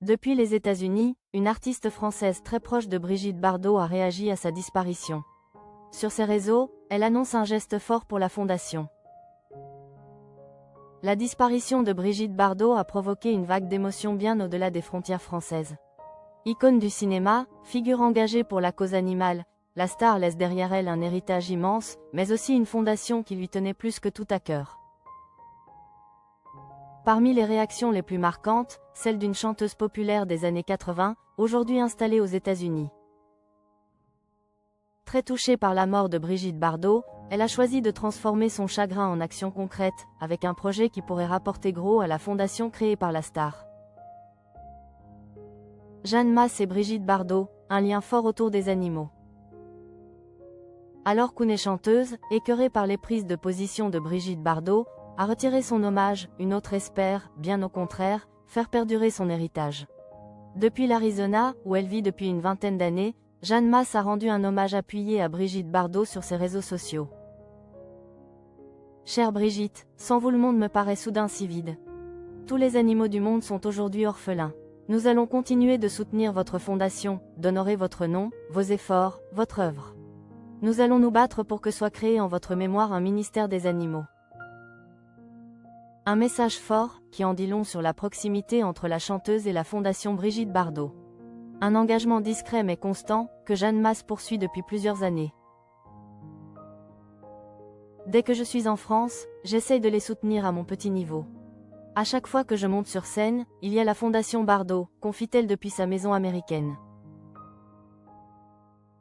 Depuis les États-Unis, une artiste française très proche de Brigitte Bardot a réagi à sa disparition. Sur ses réseaux, elle annonce un geste fort pour la fondation. La disparition de Brigitte Bardot a provoqué une vague d'émotions bien au-delà des frontières françaises. Icône du cinéma, figure engagée pour la cause animale, la star laisse derrière elle un héritage immense, mais aussi une fondation qui lui tenait plus que tout à cœur. Parmi les réactions les plus marquantes, celle d'une chanteuse populaire des années 80, aujourd'hui installée aux États-Unis. Très touchée par la mort de Brigitte Bardot, elle a choisi de transformer son chagrin en action concrète, avec un projet qui pourrait rapporter gros à la fondation créée par la star. Jeanne Masse et Brigitte Bardot, un lien fort autour des animaux. Alors qu'une chanteuse, écœurée par les prises de position de Brigitte Bardot, a retiré son hommage, une autre espère, bien au contraire, faire perdurer son héritage. Depuis l'Arizona, où elle vit depuis une vingtaine d'années, Jeanne Masse a rendu un hommage appuyé à Brigitte Bardot sur ses réseaux sociaux. Chère Brigitte, sans vous le monde me paraît soudain si vide. Tous les animaux du monde sont aujourd'hui orphelins. Nous allons continuer de soutenir votre fondation, d'honorer votre nom, vos efforts, votre œuvre. Nous allons nous battre pour que soit créé en votre mémoire un ministère des animaux. Un message fort, qui en dit long sur la proximité entre la chanteuse et la fondation Brigitte Bardot. Un engagement discret mais constant, que Jeanne Masse poursuit depuis plusieurs années. Dès que je suis en France, j'essaye de les soutenir à mon petit niveau. À chaque fois que je monte sur scène, il y a la fondation Bardot, confie-t-elle depuis sa maison américaine.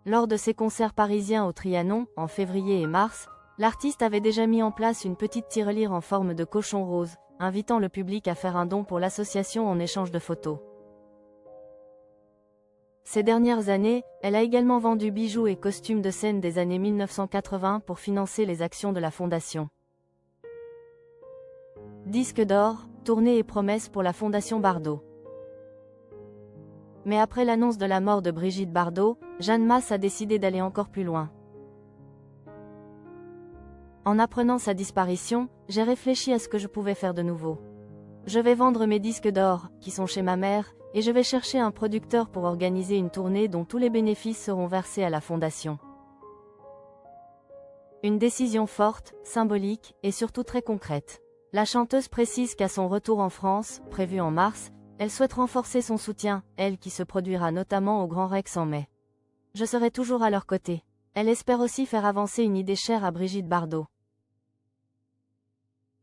Lors de ses concerts parisiens au Trianon, en février et mars, l'artiste avait déjà mis en place une petite tirelire en forme de cochon rose, invitant le public à faire un don pour l'association en échange de photos. Ces dernières années, elle a également vendu bijoux et costumes de scène des années 1980 pour financer les actions de la fondation. Disque d'or, tournée et promesses pour la fondation Bardot. Mais après l'annonce de la mort de Brigitte Bardot, Jeanne Masse a décidé d'aller encore plus loin. En apprenant sa disparition, j'ai réfléchi à ce que je pouvais faire de nouveau. Je vais vendre mes disques d'or, qui sont chez ma mère, et je vais chercher un producteur pour organiser une tournée dont tous les bénéfices seront versés à la fondation. Une décision forte, symbolique, et surtout très concrète. La chanteuse précise qu'à son retour en France, prévu en mars, elle souhaite renforcer son soutien, elle qui se produira notamment au Grand Rex en mai. Je serai toujours à leur côté. Elle espère aussi faire avancer une idée chère à Brigitte Bardot.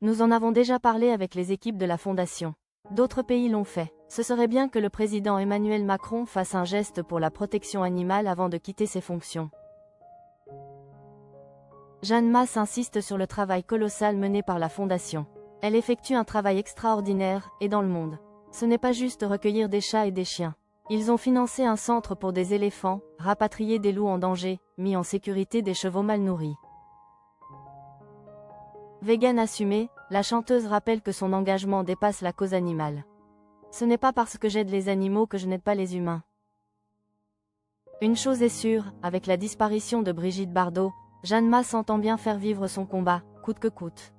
Nous en avons déjà parlé avec les équipes de la fondation. D'autres pays l'ont fait. Ce serait bien que le président Emmanuel Macron fasse un geste pour la protection animale avant de quitter ses fonctions. Jeanne Masse insiste sur le travail colossal mené par la fondation. Elle effectue un travail extraordinaire, et dans le monde. Ce n'est pas juste recueillir des chats et des chiens. Ils ont financé un centre pour des éléphants, rapatrié des loups en danger, mis en sécurité des chevaux mal nourris. Végane assumée, la chanteuse rappelle que son engagement dépasse la cause animale. Ce n'est pas parce que j'aide les animaux que je n'aide pas les humains. Une chose est sûre, avec la disparition de Brigitte Bardot, Jeanne Masse entend bien faire vivre son combat, coûte que coûte.